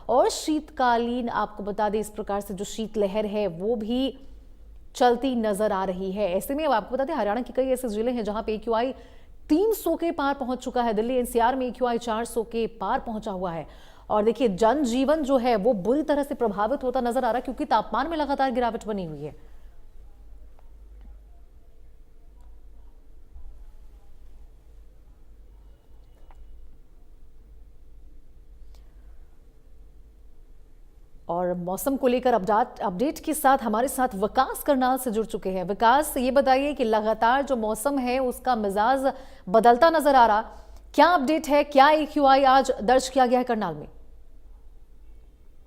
और शीतकालीन आपको बता दें इस प्रकार से जो शीतलहर है वो भी चलती नजर आ रही है। ऐसे में अब आपको बता दें हरियाणा के कई ऐसे जिले हैं जहां पे AQI 300 के पार पहुंच चुका है। दिल्ली NCR में AQI 400 के पार पहुंचा हुआ है। और देखिए जनजीवन जो है वो बुरी तरह से प्रभावित होता नजर आ रहा है क्योंकि तापमान में लगातार गिरावट बनी हुई है। और मौसम को लेकर अपडेट के साथ हमारे साथ विकास करनाल से जुड़ चुके हैं। विकास, ये बताइए कि लगातार जो मौसम है उसका मिजाज बदलता नजर आ रहा, क्या अपडेट है, क्या AQI आज दर्ज किया गया है करनाल में?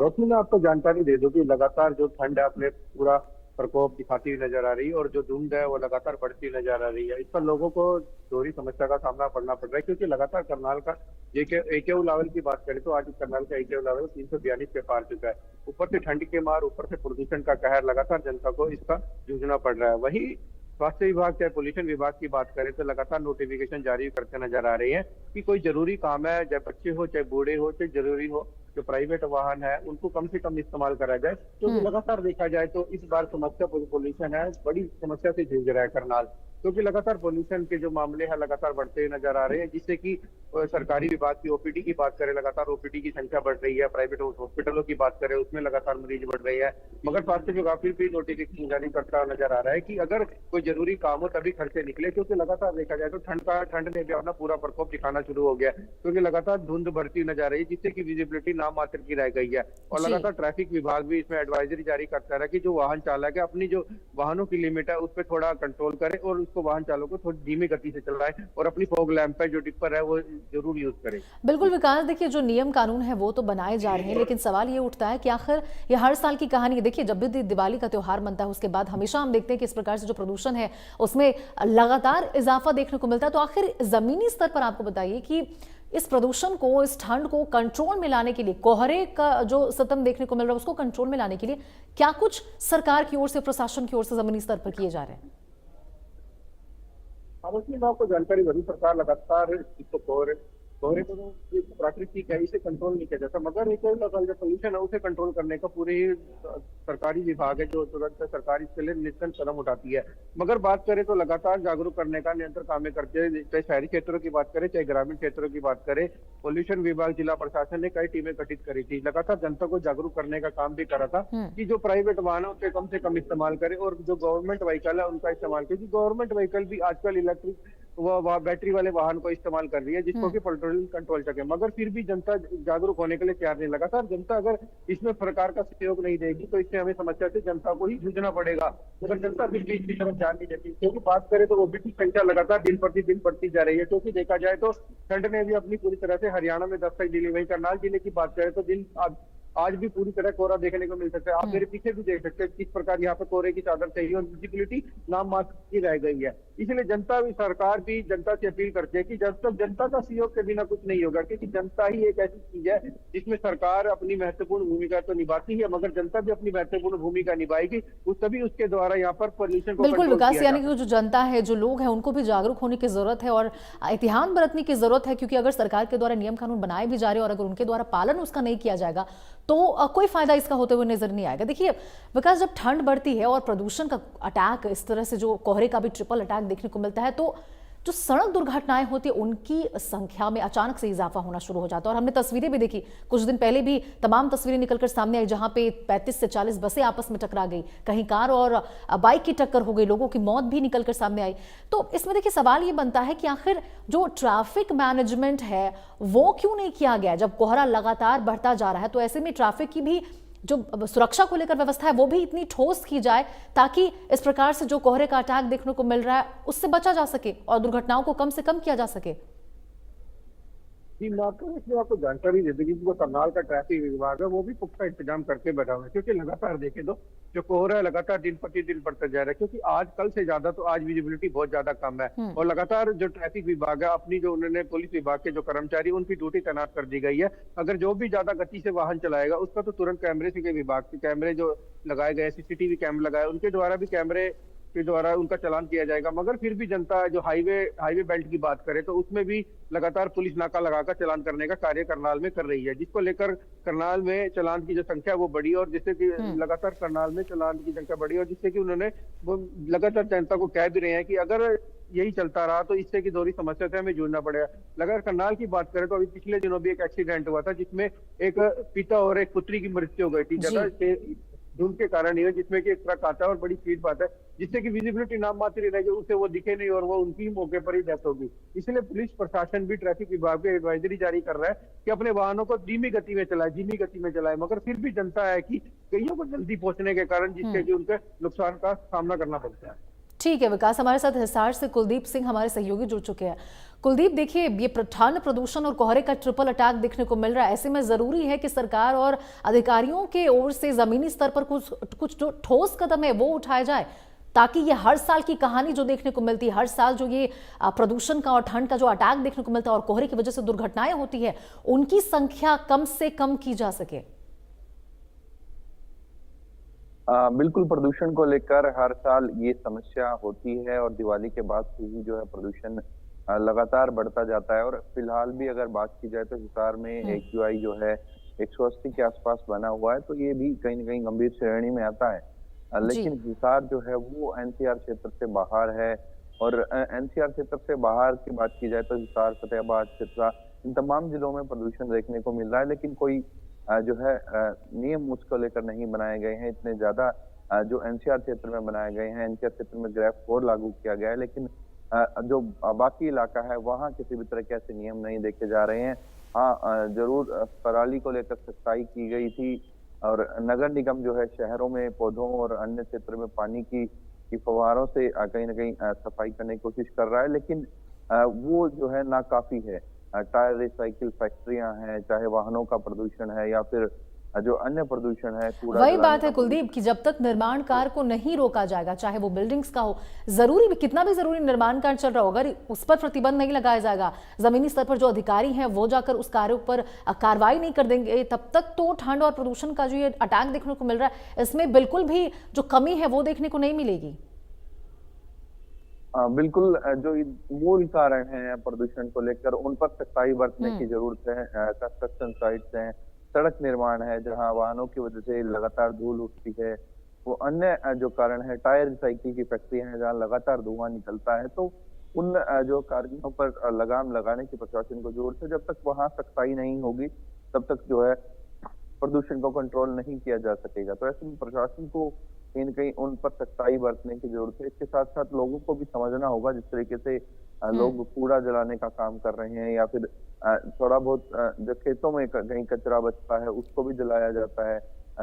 रोशनी, मैं आपको जानकारी दे दूं कि लगातार जो ठंड है अपने पूरा प्रकोप दिखाती हुई नजर आ रही है और जो धुंध है वो लगातार बढ़ती नजर आ रही है। इस पर लोगों को दोहरी समस्या का सामना करना पड़ रहा है क्योंकि लगातार करनाल का AQI लेवल की बात करें तो आज करनाल का AQI लेवल 342 पे पार चुका है। ऊपर से ठंड के मार, ऊपर से प्रदूषण का कहर, लगातार जनता को इसका जूझना पड़ रहा है। वही स्वास्थ्य विभाग चाहे पोल्यूशन विभाग की बात करें तो लगातार नोटिफिकेशन जारी करते नजर आ रही है कि कोई जरूरी काम है, चाहे बच्चे हो चाहे बूढ़े हो चाहे जरूरी हो, जो प्राइवेट वाहन है उनको कम से कम इस्तेमाल करा जाए। क्योंकि लगातार देखा जाए तो इस बार समस्या पोल्यूशन है, बड़ी समस्या से जूझ रहा है करनाल, क्योंकि लगातार पोल्यूशन के जो मामले हैं लगातार बढ़ते नजर आ रहे हैं, जिससे कि सरकारी विभाग की OPD की बात करें, लगातार OPD की संख्या बढ़ रही है। प्राइवेट हॉस्पिटलों की बात करें, उसमें लगातार मरीज बढ़ रही है। मगर स्वास्थ्य विभाग फिर भी नोटिफिकेशन जारी करता नजर आ रहा है कि अगर कोई जरूरी काम हो तभी घर से निकले, क्योंकि लगातार देखा जाए तो ठंड ने भी अपना पूरा प्रकोप दिखाना शुरू हो गया, क्योंकि लगातार धुंध बढ़ती नजर आ रही है, जिससे कि विजिबिलिटी नाम मात्र की रह गई है। और लगातार ट्रैफिक विभाग भी इसमें एडवाइजरी जारी करता है कि जो वाहन चालक है अपनी जो वाहनों की लिमिट है उस पर थोड़ा कंट्रोल करे और उसको वाहन चालक को थोड़ी धीमी गति से चलाए और अपनी फॉग लैंप है जो डिपर है वो जरूर यूज करे। बिल्कुल विकास, देखिए जो नियम कानून है वो तो बनाए जा रहे हैं, लेकिन सवाल ये उठता है कि आखिर ये हर साल की कहानी है। देखिए जब भी दिवाली का त्योहार बनता है उसके बाद हमेशा हम देखते हैं कि इस प्रकार से जो प्रदूषण है उसमें लगातार इजाफा देखने को मिलता है। तो आखिर जमीनी स्तर पर आपको बताइए कि इस प्रदूषण को, इस ठंड को कंट्रोल में लाने के लिए, कोहरे का जो सतम देखने को मिल रहा है उसको कंट्रोल में लाने के लिए क्या कुछ सरकार की ओर से, प्रशासन की ओर से जमीनी स्तर पर किए जा रहे हैं? हालांकि मैं आपको जानकारी बड़ी, सरकार लगातार इसको कोहरे को तो प्राकृतिक है, इसे कंट्रोल नहीं किया जाता, मगर एक जो पोल्यूशन है उसे कंट्रोल करने का पूरे ही सरकारी विभाग है जो तुरंत सरकार इसके लिए निश्चित कदम उठाती है। मगर बात करें तो लगातार जागरूक करने का निरंतर काम करते हैं, चाहे शहरी क्षेत्रों की बात करें चाहे ग्रामीण क्षेत्रों की बात करें। पोल्यूशन विभाग, जिला प्रशासन ने कई टीमें गठित करी थी, लगातार जनता को जागरूक करने का काम भी करा था कि जो प्राइवेट वाहन है उसके कम से कम इस्तेमाल करे और जो गवर्नमेंट व्हीकल है उनका इस्तेमाल करे, क्योंकि गवर्नमेंट व्हीकल भी आजकल इलेक्ट्रिक वह बैटरी वाले वाहन को इस्तेमाल कर रही है, जिसको कि पेट्रोल कंट्रोल सके। मगर फिर भी जनता जागरूक होने के लिए तैयार नहीं। लगातार जनता अगर इसमें सरकार का सहयोग नहीं देगी तो इससे हमें समस्या से जनता को ही जूझना पड़ेगा। मगर जनता फिर भी इसकी तरफ ध्यान नहीं देती, क्योंकि बात करें तो OPD की संख्या लगातार दिन प्रतिदिन बढ़ती जा रही है। क्योंकि देखा जाए तो ठंड ने भी अपनी पूरी तरह से हरियाणा में दस्तक दी। वही करनाल जिले की बात करें तो दिन आज भी पूरी तरह कोहरा देखने को मिल सकता है। आप मेरे पीछे भी देख सकते हैं किस प्रकार यहाँ पे कोहरे की चादर चाहिए और विजिबिलिटी नाम मात्र की रह गई है। इसलिए जनता भी, सरकार भी जनता से अपील करती है कि जब तक जनता का सहयोग के बिना कुछ नहीं होगा, क्योंकि जनता ही एक ऐसी चीज है जिसमें सरकार अपनी महत्वपूर्ण भूमिका तो निभाती है, मगर जनता भी अपनी महत्वपूर्ण भूमिका निभाएगी तभी उसके द्वारा यहाँ पर पोल्यूशन को बिल्कुल कंट्रोल विकास, किया यानी कि जो जनता है, जो लोग हैं, उनको भी जागरूक होने की जरूरत है और एहतियात बरतने की जरूरत है, क्योंकि अगर सरकार के द्वारा नियम कानून बनाए भी जा रहे हैं और अगर उनके द्वारा पालन उसका नहीं किया जाएगा तो कोई फायदा इसका होते हुए नजर नहीं आएगा। देखिए विकास, जब ठंड बढ़ती है और प्रदूषण का अटैक, इस तरह से जो कोहरे का भी ट्रिपल अटैक देखने को मिलता है, तो जो सड़क दुर्घटनाएं होती है उनकी संख्या में अचानक से इजाफा होना शुरू हो जाता है। और हमने तस्वीरें भी देखी, कुछ दिन पहले भी तमाम तस्वीरें निकलकर सामने आई जहां पे 35 से 40 बसें आपस में टकरा गई, कहीं कार और बाइक की टक्कर हो गई, लोगों की मौत भी निकलकर सामने आई। तो इसमें देखिए सवाल ये बनता है कि आखिर जो ट्रैफिक मैनेजमेंट है वो क्यों नहीं किया गया? जब कोहरा लगातार बढ़ता जा रहा है तो ऐसे में ट्रैफिक की भी जो सुरक्षा को लेकर व्यवस्था है वो भी इतनी ठोस की जाए ताकि इस प्रकार से जो कोहरे का अटैक देखने को मिल रहा है उससे बचा जा सके और दुर्घटनाओं को कम से कम किया जा सके। जी, मैं आपको जानकारी दे दूंगी, जो करनाल का ट्रैफिक विभाग है वो भी पुख्ता इंतजाम करके बैठा हुआ है, क्योंकि लगातार देखे तो जो कोहरा है लगातार दिन प्रतिदिन बढ़ता जा रहा है, क्योंकि आज कल से ज्यादा तो आज विजिबिलिटी बहुत ज्यादा कम है। और लगातार जो ट्रैफिक विभाग है अपनी, जो उन्होंने पुलिस विभाग के जो कर्मचारी उनकी ड्यूटी तैनात कर दी गई है। अगर जो भी ज्यादा गति से वाहन चलाएगा उसका तो तुरंत कैमरे के विभाग के कैमरे जो लगाए गए, CCTV कैमरे लगाए, उनके द्वारा भी कैमरे के द्वारा उनका चालान किया जाएगा। मगर फिर भी जनता जो हाईवे बेल्ट की बात करे तो उसमें भी लगातार पुलिस नाका लगाकर चालान करने का कार्य करनाल में कर रही है, जिसको लेकर करनाल में चालान की जो संख्या वो बढ़ी और जिससे कि लगातार करनाल में चालान की संख्या बढ़ी और जिससे कि उन्होंने वो लगातार जनता को कह भी रहे हैं कि अगर यही चलता रहा तो इससे की दोहरी समस्या से हमें जूझना पड़ेगा। अगर करनाल की बात करें तो अभी पिछले दिनों भी एक एक्सीडेंट हुआ था जिसमें एक पिता और एक पुत्री की मृत्यु हो गई थी जी। जगह धुंध के कारण ही है, जिसमें कि एक ट्रक आता है और बड़ी स्पीड बात है जिससे कि विजिबिलिटी नाम मात्र ही रहेगी, उसे वो दिखे नहीं और वो उनकी मौके पर ही डेथ होगी। इसलिए पुलिस प्रशासन भी ट्रैफिक विभाग को एडवाइजरी जारी कर रहा है कि अपने वाहनों को धीमी गति में चलाए, मगर फिर भी जनता है कि कईयों को जल्दी पहुंचने के कारण जिससे कि उनके नुकसान का सामना करना पड़ता है। ठीक है विकास, हमारे साथ हिसार से कुलदीप सिंह हमारे सहयोगी जुड़ चुके हैं। कुलदीप, देखिए ये ठंड, प्रदूषण और कोहरे का ट्रिपल अटैक देखने को मिल रहा है। ऐसे में जरूरी है कि सरकार और अधिकारियों के ओर से जमीनी स्तर पर कुछ जो ठोस कदम है वो उठाया जाए, ताकि ये हर साल की कहानी जो देखने को मिलती है, हर साल जो ये प्रदूषण का और ठंड का जो अटैक देखने को मिलता है और कोहरे की वजह से दुर्घटनाएं होती है, उनकी संख्या कम से कम की जा सके। बिल्कुल, प्रदूषण को लेकर हर साल ये समस्या होती है और दिवाली के बाद से ही जो है प्रदूषण लगातार बढ़ता जाता है। और फिलहाल भी अगर बात की जाए तो हिसार में AQI जो है 180 के आसपास बना हुआ है, तो ये भी कहीं ना कहीं गंभीर श्रेणी में आता है। लेकिन हिसार जो है वो NCR क्षेत्र से बाहर है और NCR क्षेत्र से बाहर की बात की जाए तो हिसार, फतेहाबाद, सिरसा, इन तमाम जिलों में प्रदूषण देखने को मिल रहा है। लेकिन कोई जो है नियम उसको लेकर नहीं बनाए गए हैं। इतने ज्यादा जो NCR क्षेत्र में बनाए गए हैं, NCR क्षेत्र में ग्रेफ कोड लागू किया गया है, लेकिन जो बाकी इलाका है वहाँ किसी भी तरह के ऐसे नियम नहीं देखे जा रहे हैं। हाँ, जरूर पराली को लेकर सख्ताई की गई थी और नगर निगम जो है शहरों में पौधों और अन्य क्षेत्र में पानी की फव्वारों से कहीं ना कहीं सफाई करने की कोशिश कर रहा है, लेकिन वो जो है नाकाफी है। टायर रिसाइकिल फैक्ट्रियां हैं, चाहे वाहनों का प्रदूषण है या फिर जो अन्य प्रदूषण है, कूड़ा वही बात है कुलदीप कि जब तक निर्माण कार्य को नहीं रोका जाएगा, चाहे वो बिल्डिंग्स का हो, जरूरी भी कितना भी जरूरी निर्माण कार्य चल रहा हो, अगर उस पर प्रतिबंध नहीं लगाया जाएगा, जमीनी स्तर पर जो अधिकारी हैं वो जाकर उस कार्यों पर कार्रवाई नहीं कर देंगे, तब तक तो ठंड और प्रदूषण का जो ये अटैक देखने को मिल रहा है, इसमें बिल्कुल भी जो कमी है वो देखने को नहीं मिलेगी। बिल्कुल, जो मूल कारण है प्रदूषण को लेकर उन पर सख्ताई बरतने की जरूरत है। कंस्ट्रक्शन साइट्स हैं, सड़क निर्माण है जहां वाहनों की वजह से लगातार धूल उठती है, वो अन्य जो कारण है, टायर रिसाइकिल की फैक्ट्री है जहां लगातार धुआं निकलता है, तो उन जो कार्यों पर लगाम लगाने की प्रशासन को जरूरत है। जब तक वहां सख्ताई नहीं होगी तब तक जो है प्रदूषण को कंट्रोल नहीं किया जा सकेगा। तो ऐसे में प्रशासन को कहीं न कहीं उन पर सख्ताई बरतने की जरूरत है। इसके साथ साथ लोगों को भी समझना होगा, जिस तरीके से लोग कूड़ा जलाने का काम कर रहे हैं या फिर थोड़ा बहुत जो खेतों में कहीं कचरा बचता है उसको भी जलाया जाता है।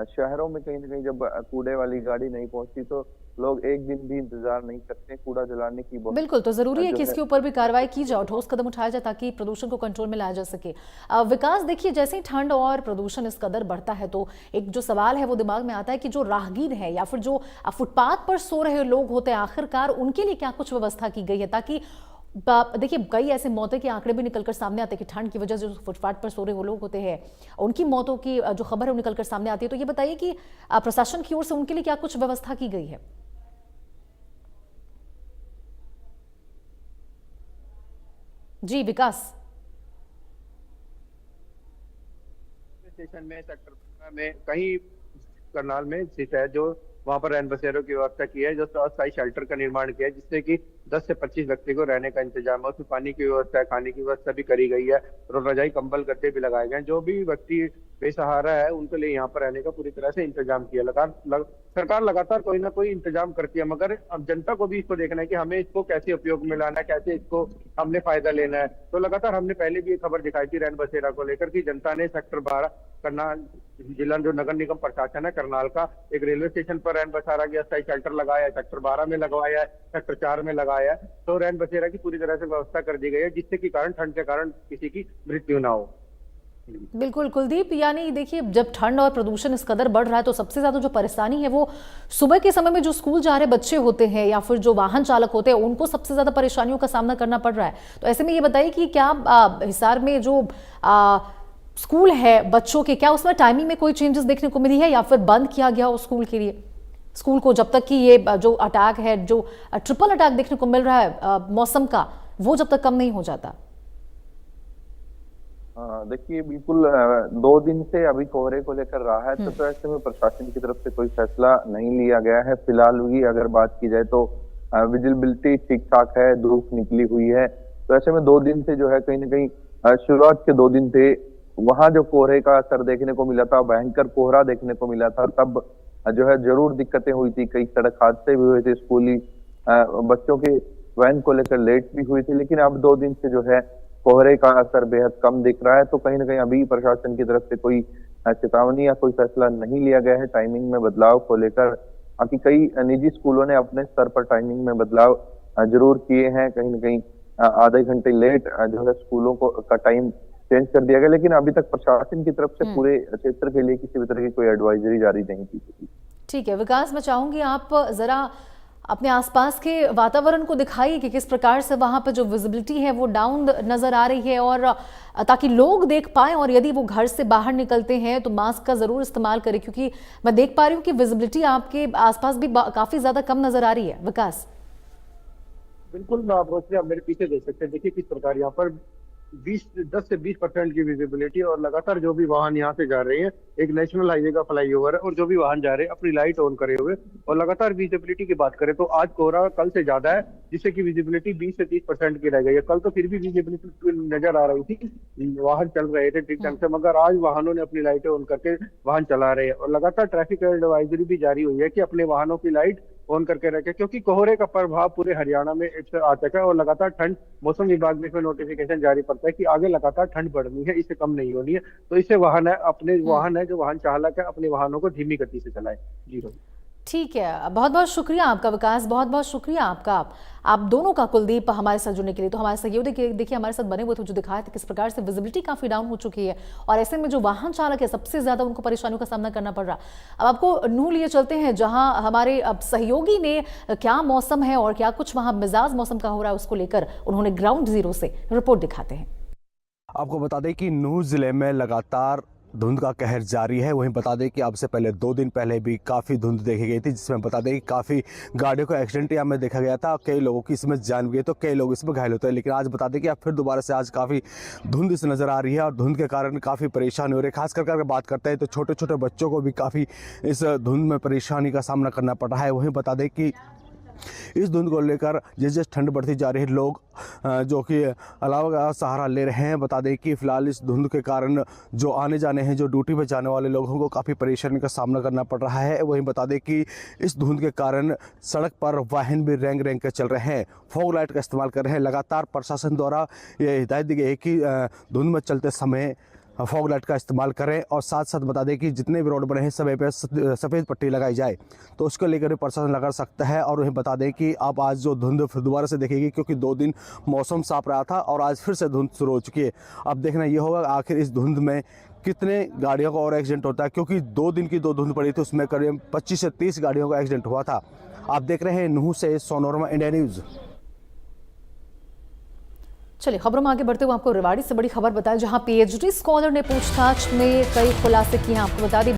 शहरों में कहीं ना कहीं जब कूड़े वाली गाड़ी नहीं पहुंचती तो लोग एक दिन भी इंतजार नहीं करते कूड़ा जलाने की। बिल्कुल, तो जरूरी है कि इसके ऊपर भी कार्रवाई की जाए, ठोस कदम उठाया जाए ताकि प्रदूषण को कंट्रोल में लाया जा सके। विकास, देखिए जैसे ही ठंड और प्रदूषण इस कदर बढ़ता है तो एक जो सवाल है वो दिमाग में आता है कि जो राहगीर है या फिर जो फुटपाथ पर सो रहे लोग होते हैं, आखिरकार उनके लिए क्या कुछ व्यवस्था की गई है, ताकि देखिए कई ऐसे मौतों के आंकड़े भी निकलकर सामने आते हैं कि ठंड की वजह से जो फुटपाथ पर सो रहे वो लोग होते हैं, उनकी मौतों की जो खबर है वो निकलकर सामने आती है। तो ये बताइए कि प्रशासन की ओर से उनके लिए क्या कुछ व्यवस्था की गई है? जी विकास। स्टेशन में सेक्टर में कहीं करनाल में स्थित है जो वहां पर रैन बसेरों की व्यवस्था की है, जो अस्थायी शेल्टर का निर्माण किया है जिससे कि 10 से 25 व्यक्ति को रहने का इंतजाम है। उसमें पानी की व्यवस्था है, खाने की व्यवस्था भी करी गई है और रजाई कंबल गद्दे भी लगाए गए हैं। जो भी व्यक्ति बेसहारा है उनके लिए यहाँ पर रहने का पूरी तरह से इंतजाम किया। सरकार लगातार कोई ना कोई इंतजाम करती है, मगर अब जनता को भी इसको देखना है कि हमें इसको कैसे उपयोग में लाना है, कैसे इसको हमने फायदा लेना है। तो लगातार हमने पहले भी एक खबर दिखाई थी रैन बसेरा को लेकर कि जनता ने सेक्टर 12 करनाल जिला जो नगर निगम प्रशासन है करनाल का, एक रेलवे स्टेशन पर रैन बसेरा की अस्थायी शेल्टर लगाया है, सेक्टर 12 में लगवाया है, सेक्टर 4 में लगाया है। तो रैन बसेरा की पूरी तरह से व्यवस्था कर दी गई है जिससे कि कारण ठंड के कारण किसी की मृत्यु ना हो। बिल्कुल कुलदीप, यानी देखिए जब ठंड और प्रदूषण इस कदर बढ़ रहा है तो सबसे ज्यादा जो परेशानी है वो सुबह के समय में जो स्कूल जा रहे बच्चे होते हैं या फिर जो वाहन चालक होते हैं उनको सबसे ज्यादा परेशानियों का सामना करना पड़ रहा है। तो ऐसे में ये बताइए कि क्या हिसार में जो स्कूल है बच्चों के, क्या उसमें टाइमिंग में कोई चेंजेस देखने को मिली है या फिर बंद किया गया उस स्कूल के लिए स्कूल को, जब तक कि ये जो अटैक है, जो ट्रिपल अटैक देखने को मिल रहा है मौसम का, वो जब तक कम नहीं हो जाता? देखिए बिल्कुल 2 दिन से अभी कोहरे को लेकर रहा है, तो ऐसे में प्रशासन की तरफ से कोई फैसला नहीं लिया गया है। फिलहाल भी अगर बात की जाए तो विजिबिलिटी ठीक ठाक है, धूप निकली हुई है, तो ऐसे में 2 दिन से जो है कहीं ना कहीं शुरुआत के 2 दिन थे, वहां जो कोहरे का असर देखने को मिला था, भयंकर कोहरा देखने को मिला था, तब जो है जरूर दिक्कतें हुई थी। कई सड़क हादसे भी हुए थे, स्कूली बच्चों के वैन को लेकर लेट भी हुई थी। लेकिन अब 2 दिन से जो है कोहरे का असर बेहद कम दिख रहा है, तो कहीं ना कहीं अभी प्रशासन की तरफ से कोई चेतावनी या कोई फैसला नहीं लिया गया है टाइमिंग में बदलाव को लेकर। बाकी कई निजी स्कूलों ने अपने स्तर पर टाइमिंग में बदलाव जरूर किए हैं, कहीं ना कहीं आधे घंटे लेट जो है स्कूलों को का टाइम चेंज कर दिया गया, लेकिन अभी तक प्रशासन की तरफ से पूरे क्षेत्र के लिए किसी भी तरह की कोई एडवाइजरी जारी नहीं की गई। ठीक है विकास, मैं चाहूंगी आप जरा अपने आसपास के वातावरण को दिखाइए कि किस प्रकार से वहां पर जो विजिबिलिटी है वो डाउन नजर आ रही है, और ताकि लोग देख पाएं, और यदि वो घर से बाहर निकलते हैं तो मास्क का जरूर इस्तेमाल करें, क्योंकि मैं देख पा रही हूँ कि विजिबिलिटी आपके आसपास भी काफी ज्यादा कम नजर आ रही है। विकास, बिल्कुल आप रोशनी, आप मेरे पीछे देख सकते हैं, देखिए किस प्रकार यहाँ पर 10 से 20% की विजिबिलिटी, और लगातार जो भी वाहन यहाँ से जा रहे हैं, एक नेशनल हाईवे का फ्लाईओवर है, और जो भी वाहन जा रहे हैं अपनी लाइट ऑन करे हुए, और लगातार विजिबिलिटी की बात करें तो आज कोहरा कल से ज्यादा है, जिससे कि विजिबिलिटी 20 से 30% की रह गई है। कल तो फिर भी विजिबिलिटी नजर आ रही थी, वाहन चल रहे थे ठीक ढंग से, मगर आज वाहनों ने अपनी लाइटें ऑन करके वाहन चला रहे हैं, और लगातार ट्रैफिक एडवाइजरी भी जारी हुई है कि अपने वाहनों की लाइट ऑन करके रखें, क्योंकि कोहरे का प्रभाव पूरे हरियाणा में एक से आ चुका है, और लगातार ठंड, मौसम विभाग ने इसमें नोटिफिकेशन जारी करता है कि आगे लगातार ठंड बढ़नी है, इससे कम नहीं होनी है। तो इससे वाहन है, अपने वाहन है जो वाहन चालक है, अपने वाहनों को धीमी गति से चलाए। जी रोहित। ठीक है, बहुत बहुत शुक्रिया आपका विकास, बहुत बहुत शुक्रिया आपका, आप दोनों का, कुलदीप, हमारे साथ जुड़ने के लिए। तो हमारे सहयोगी देखिए हमारे साथ बने हुए थे, जो दिखाया था किस प्रकार से विजिबिलिटी काफी डाउन हो चुकी है, और ऐसे में जो वाहन चालक है सबसे ज्यादा उनको परेशानियों का सामना करना पड़ रहा। अब आपको नूह लिए चलते हैं, जहां हमारे अब सहयोगी ने क्या मौसम है और क्या कुछ वहां मिजाज मौसम का हो रहा है उसको लेकर उन्होंने ग्राउंड जीरो से रिपोर्ट दिखाते हैं। आपको बता दें कि नूह जिले में लगातार धुंध का कहर जारी है। वहीं बता दें कि अब से पहले 2 दिन पहले भी काफ़ी धुंध देखी गई थी, जिसमें बता दें कि काफ़ी गाड़ियों का एक्सीडेंट यहाँ में देखा गया था, कई लोगों की इसमें जान भी गई, तो कई लोग इसमें घायल होते हैं। लेकिन आज बता दें कि अब फिर दोबारा से आज काफ़ी धुंध इस नज़र आ रही है, और धुंध के कारण काफ़ी परेशानी हो रही है। खास करके अगर बात करते हैं तो छोटे छोटे बच्चों को भी काफ़ी इस धुंध में परेशानी का सामना करना पड़ रहा है। वहीं बता दें कि इस धुंध को लेकर जिस जिस ठंड बढ़ती जा रही है, लोग जो कि अलावा का सहारा ले रहे हैं। बता दें कि फिलहाल इस धुंध के कारण जो आने जाने हैं, जो ड्यूटी पे जाने वाले लोगों को काफ़ी परेशानी का सामना करना पड़ रहा है। वहीं बता दें कि इस धुंध के कारण सड़क पर वाहन भी रेंग रेंग कर चल रहे हैं, फॉग लाइट का इस्तेमाल कर रहे हैं। लगातार प्रशासन द्वारा ये हिदायत दी गई है कि धुंध में चलते समय फॉग लाइट का इस्तेमाल करें, और साथ साथ बता दें कि जितने भी रोड बने हैं सभी पे सफ़ेद पट्टी लगाई जाए, तो उसको लेकर भी प्रशासन लगा सकता है। और वहीं बता दें कि अब आज जो धुंध फिर दोबारा से देखेगी, क्योंकि 2 दिन मौसम साफ रहा था और आज फिर से धुंध शुरू हो चुकी है। अब देखना ये होगा आखिर इस धुंध में कितने गाड़ियों का और एक्सीडेंट होता है, क्योंकि 2 दिन की धुंध पड़ी थी, उसमें करीब 25 से 30 गाड़ियों का एक्सीडेंट हुआ था। आप देख रहे हैं नूह से सोनोरमा, इंडिया न्यूज़। चलिए खबरों में आगे बढ़ते हुए आपको रेवाड़ी से बड़ी खबर बताएं, जहां पीएचडी स्कॉलर ने पूछताछ में कई खुलासे किए हैं। आपको बता दें